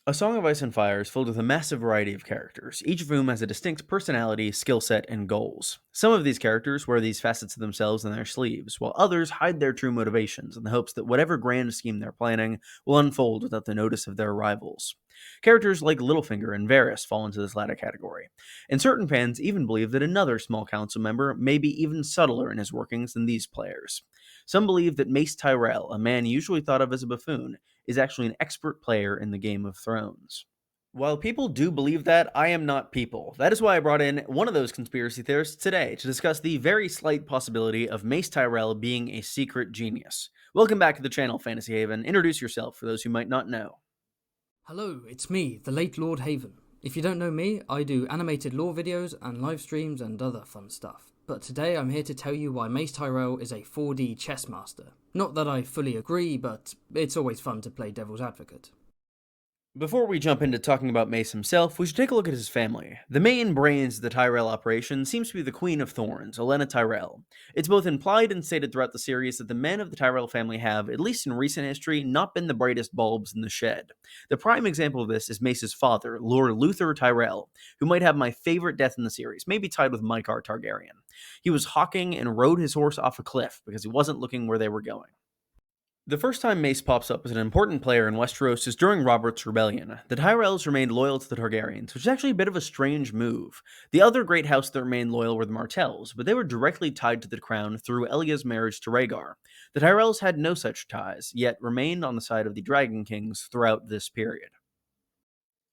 A Song of Ice and Fire is filled with a massive variety of characters, each of whom has a distinct personality, skill set, and goals. Some of these characters wear these facets of themselves in their sleeves, while others hide their true motivations in the hopes that whatever grand scheme they're planning will unfold without the notice of their rivals. Characters like Littlefinger and Varys fall into this latter category, and certain fans even believe that another small council member may be even subtler in his workings than these players. Some believe that Mace Tyrell, a man usually thought of as a buffoon, is actually an expert player in the Game of Thrones. While people do believe that, I am not people. That is why I brought in one of those conspiracy theorists today to discuss the very slight possibility of Mace Tyrell being a secret genius. Welcome back to the channel, Fantasy Haven. Introduce yourself for those who might not know. Hello, it's me, the late Lord Haven. If you don't know me, I do animated lore videos and live streams and other fun stuff. But today I'm here to tell you why Mace Tyrell is a 4D chess master. Not that I fully agree, but it's always fun to play devil's advocate. Before we jump into talking about Mace himself, we should take a look at his family. The main brains of the Tyrell operation seems to be the Queen of Thorns, Olenna Tyrell. It's both implied and stated throughout the series that the men of the Tyrell family have, at least in recent history, not been the brightest bulbs in the shed. The prime example of this is Mace's father, Lord Luther Tyrell, who might have my favorite death in the series, maybe tied with Mycor Targaryen. He was hawking and rode his horse off a cliff because he wasn't looking where they were going. The first time Mace pops up as an important player in Westeros is during Robert's Rebellion. The Tyrells remained loyal to the Targaryens, which is actually a bit of a strange move. The other great house that remained loyal were the Martells, but they were directly tied to the crown through Elya's marriage to Rhaegar. The Tyrells had no such ties, yet remained on the side of the Dragon Kings throughout this period.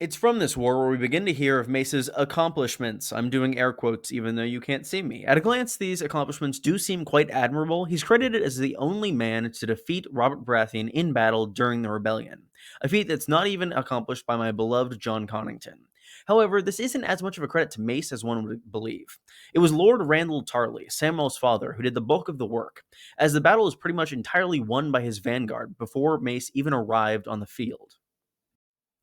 It's from this war where we begin to hear of Mace's accomplishments. I'm doing air quotes even though you can't see me. At a glance, these accomplishments do seem quite admirable. He's credited as the only man to defeat Robert Baratheon in battle during the rebellion, a feat that's not even accomplished by my beloved Jon Connington. However, this isn't as much of a credit to Mace as one would believe. It was Lord Randall Tarley, Samwell's father, who did the bulk of the work, as the battle was pretty much entirely won by his vanguard before Mace even arrived on the field.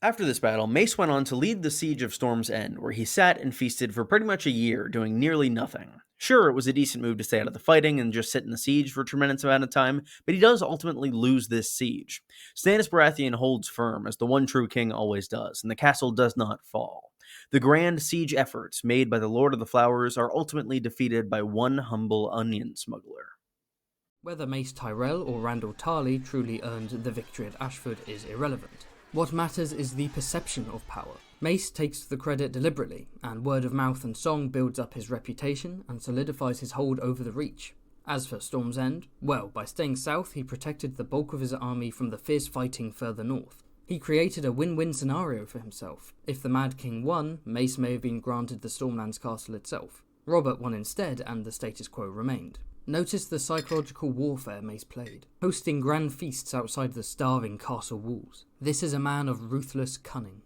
After this battle, Mace went on to lead the siege of Storm's End, where he sat and feasted for pretty much a year, doing nearly nothing. Sure, it was a decent move to stay out of the fighting and just sit in the siege for a tremendous amount of time, but he does ultimately lose this siege. Stannis Baratheon holds firm, as the one true king always does, and the castle does not fall. The grand siege efforts made by the Lord of the Flowers are ultimately defeated by one humble onion smuggler. Whether Mace Tyrell or Randall Tarley truly earned the victory at Ashford is irrelevant. What matters is the perception of power. Mace takes the credit deliberately, and word of mouth and song builds up his reputation and solidifies his hold over the Reach. As for Storm's End, well, by staying south he protected the bulk of his army from the fierce fighting further north. He created a win-win scenario for himself. If the Mad King won, Mace may have been granted the Stormlands castle itself. Robert won instead, and the status quo remained. Notice the psychological warfare Mace played, hosting grand feasts outside the starving castle walls. This is a man of ruthless cunning.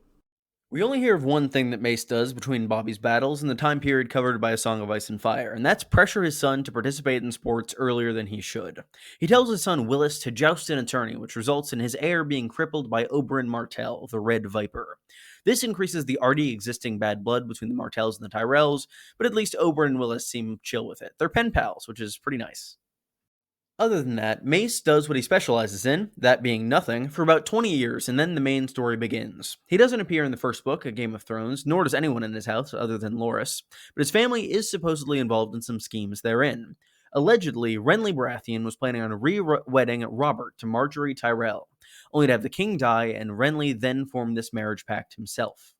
We only hear of one thing that Mace does between Bobby's battles in the time period covered by A Song of Ice and Fire, and that's pressure his son to participate in sports earlier than he should. He tells his son Willas to joust an attorney, which results in his heir being crippled by Oberyn Martell, the Red Viper. This increases the already existing bad blood between the Martells and the Tyrells, but at least Oberyn and Willas seem chill with it. They're pen pals, which is pretty nice. Other than that, Mace does what he specializes in, that being nothing, for about 20 years, and then the main story begins. He doesn't appear in the first book, A Game of Thrones, nor does anyone in his house other than Loras, but his family is supposedly involved in some schemes therein. Allegedly, Renly Baratheon was planning on re-wedding Robert to Marjorie Tyrell, only to have the king die, and Renly then form this marriage pact himself.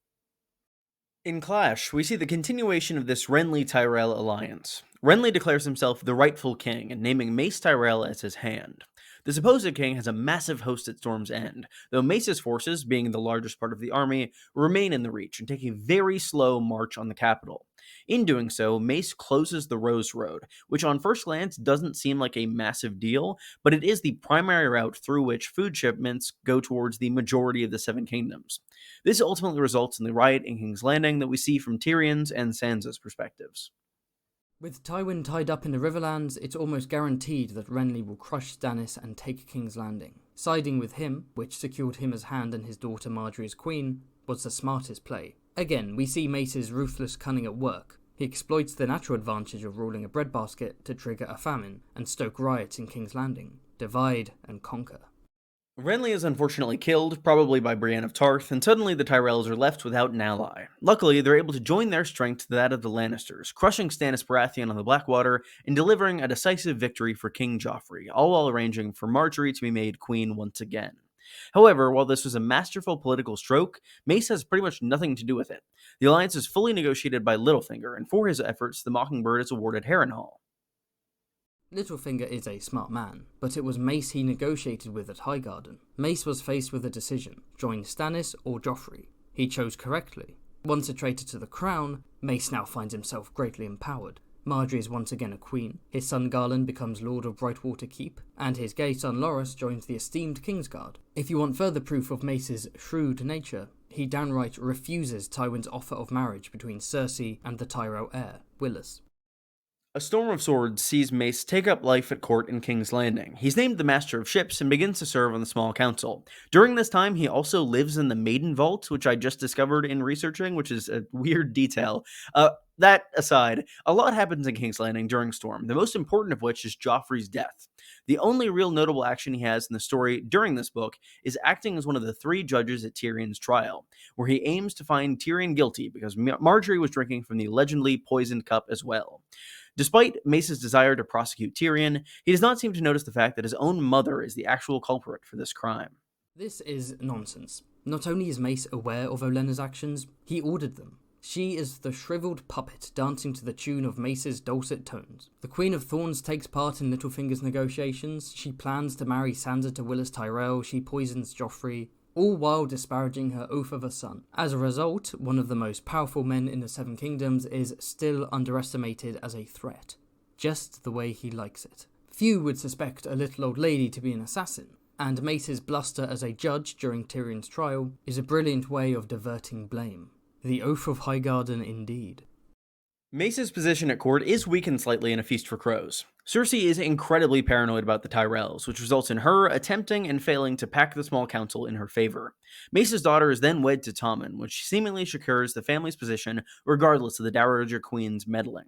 In Clash, we see the continuation of this Renly-Tyrell alliance. Renly declares himself the rightful king, and naming Mace Tyrell as his hand. The supposed king has a massive host at Storm's End, though Mace's forces, being the largest part of the army, remain in the Reach and take a very slow march on the capital. In doing so, Mace closes the Rose Road, which on first glance doesn't seem like a massive deal, but it is the primary route through which food shipments go towards the majority of the Seven Kingdoms. This ultimately results in the riot in King's Landing that we see from Tyrion's and Sansa's perspectives. With Tywin tied up in the Riverlands, it's almost guaranteed that Renly will crush Stannis and take King's Landing. Siding with him, which secured him as hand and his daughter Marjorie as queen, was the smartest play. Again, we see Mace's ruthless cunning at work. He exploits the natural advantage of ruling a breadbasket to trigger a famine and stoke riots in King's Landing. Divide and conquer. Renly is unfortunately killed, probably by Brienne of Tarth, and suddenly the Tyrells are left without an ally. Luckily, they're able to join their strength to that of the Lannisters, crushing Stannis Baratheon on the Blackwater and delivering a decisive victory for King Joffrey, all while arranging for Margaery to be made queen once again. However, while this was a masterful political stroke, Mace has pretty much nothing to do with it. The alliance is fully negotiated by Littlefinger, and for his efforts, the Mockingbird is awarded Harrenhal. Littlefinger is a smart man, but it was Mace he negotiated with at Highgarden. Mace was faced with a decision: join Stannis or Joffrey. He chose correctly. Once a traitor to the crown, Mace now finds himself greatly empowered. Margaery is once again a queen, his son Garland becomes Lord of Brightwater Keep, and his gay son Loras joins the esteemed Kingsguard. If you want further proof of Mace's shrewd nature, he downright refuses Tywin's offer of marriage between Cersei and the Tyrell heir, Willas. A storm of swords sees Mace take up life at court in King's Landing. He's named the Master of Ships and begins to serve on the Small Council. During this time, he also lives in the Maiden Vault, which I just discovered in researching, which is a weird detail. That aside, a lot happens in King's Landing during Storm, the most important of which is Joffrey's death. The only real notable action he has in the story during this book is acting as one of the three judges at Tyrion's trial, where he aims to find Tyrion guilty because Margaery was drinking from the allegedly poisoned cup as well. Despite Mace's desire to prosecute Tyrion, he does not seem to notice the fact that his own mother is the actual culprit for this crime. This is nonsense. Not only is Mace aware of Olenna's actions, he ordered them. She is the shriveled puppet dancing to the tune of Mace's dulcet tones. The Queen of Thorns takes part in Littlefinger's negotiations. She plans to marry Sansa to Willas Tyrell. She poisons Joffrey, all while disparaging her oath of a son. As a result, one of the most powerful men in the Seven Kingdoms is still underestimated as a threat, just the way he likes it. Few would suspect a little old lady to be an assassin, and Mace's bluster as a judge during Tyrion's trial is a brilliant way of diverting blame. The Oath of Highgarden indeed. Mace's position at court is weakened slightly in A Feast for Crows. Cersei is incredibly paranoid about the Tyrells, which results in her attempting and failing to pack the small council in her favor. Mace's daughter is then wed to Tommen, which seemingly secures the family's position regardless of the Dowager Queen's meddling.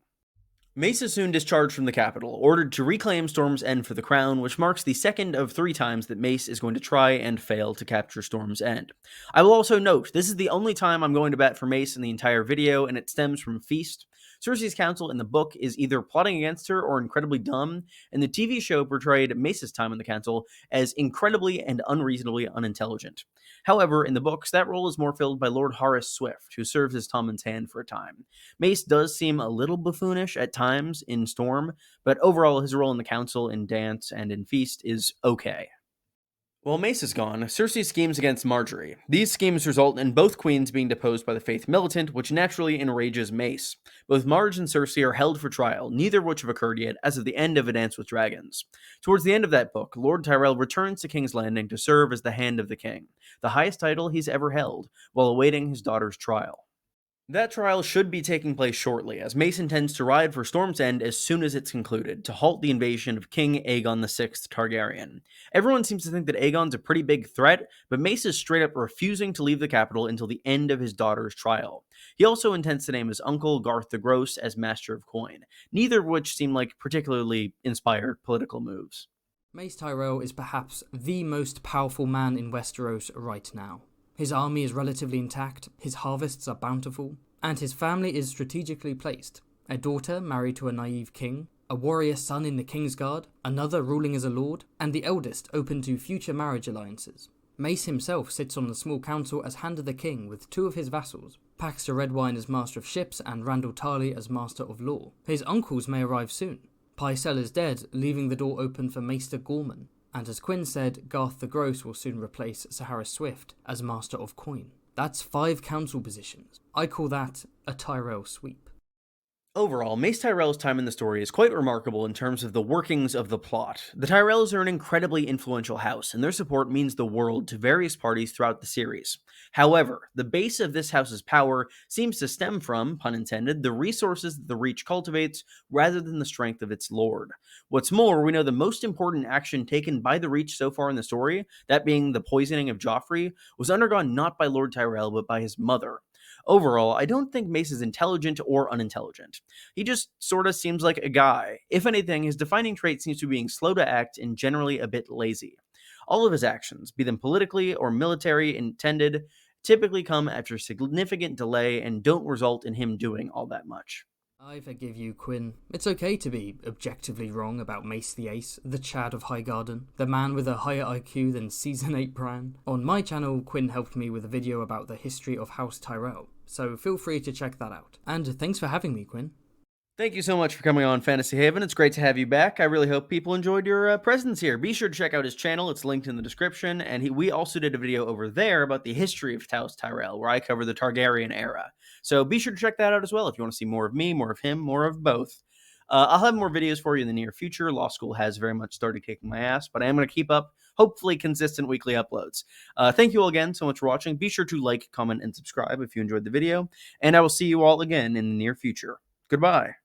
Mace is soon discharged from the capital, ordered to reclaim Storm's End for the crown, which marks the second of 3 times that Mace is going to try and fail to capture Storm's End. I will also note, this is the only time I'm going to bat for Mace in the entire video, and it stems from Feast. Cersei's counsel in the book is either plotting against her or incredibly dumb, and the TV show portrayed Mace's time in the council as incredibly and unreasonably unintelligent. However, in the books, that role is more filled by Lord Horace Swift, who serves as Tommen's hand for a time. Mace does seem a little buffoonish at times in Storm, but overall his role in the council, in Dance, and in Feast is okay. While Mace is gone, Cersei schemes against Margaery. These schemes result in both queens being deposed by the Faith Militant, which naturally enrages Mace. Both Marge and Cersei are held for trial, neither of which have occurred yet as of the end of A Dance with Dragons. Towards the end of that book, Lord Tyrell returns to King's Landing to serve as the Hand of the King, the highest title he's ever held, while awaiting his daughter's trial. That trial should be taking place shortly, as Mace intends to ride for Storm's End as soon as it's concluded, to halt the invasion of King Aegon VI Targaryen. Everyone seems to think that Aegon's a pretty big threat, but Mace is straight up refusing to leave the capital until the end of his daughter's trial. He also intends to name his uncle, Garth the Gross, as Master of Coin, neither of which seem like particularly inspired political moves. Mace Tyrell is perhaps the most powerful man in Westeros right now. His army is relatively intact, his harvests are bountiful, and his family is strategically placed. A daughter married to a naive king, a warrior son in the Kingsguard, another ruling as a lord, and the eldest open to future marriage alliances. Mace himself sits on the small council as Hand of the King with 2 of his vassals, Paxter Redwine as Master of Ships and Randall Tarley as Master of Law. His uncles may arrive soon. Pycelle is dead, leaving the door open for Maester Gorman. And as Quinn said, Garth the Gross will soon replace Sahara Swift as Master of Coin. That's 5 council positions. I call that a Tyrell sweep. Overall, Mace Tyrell's time in the story is quite remarkable in terms of the workings of the plot. The Tyrells are an incredibly influential house, and their support means the world to various parties throughout the series. However, the base of this house's power seems to stem from, pun intended, the resources that the Reach cultivates rather than the strength of its lord. What's more, we know the most important action taken by the Reach so far in the story, that being the poisoning of Joffrey, was undergone not by Lord Tyrell but by his mother. Overall, I don't think Mace is intelligent or unintelligent. He just sorta seems like a guy. If anything, his defining trait seems to be being slow to act and generally a bit lazy. All of his actions, be them politically or military intended, typically come after significant delay and don't result in him doing all that much. I forgive you, Quinn. It's okay to be objectively wrong about Mace the Ace, the Chad of Highgarden, the man with a higher IQ than Season 8 Bran. On my channel, Quinn helped me with a video about the history of House Tyrell, so feel free to check that out. And thanks for having me, Quinn. Thank you so much for coming on Fantasy Haven. It's great to have you back. I really hope people enjoyed your presence here. Be sure to check out his channel. It's linked in the description. And we also did a video over there about the history of House Tyrell, where I cover the Targaryen era. So be sure to check that out as well if you want to see more of me, more of him, more of both. I'll have more videos for you in the near future. Law school has very much started kicking my ass, but I am going to keep up, hopefully, consistent weekly uploads. Thank you all again so much for watching. Be sure to like, comment, and subscribe if you enjoyed the video. And I will see you all again in the near future. Goodbye.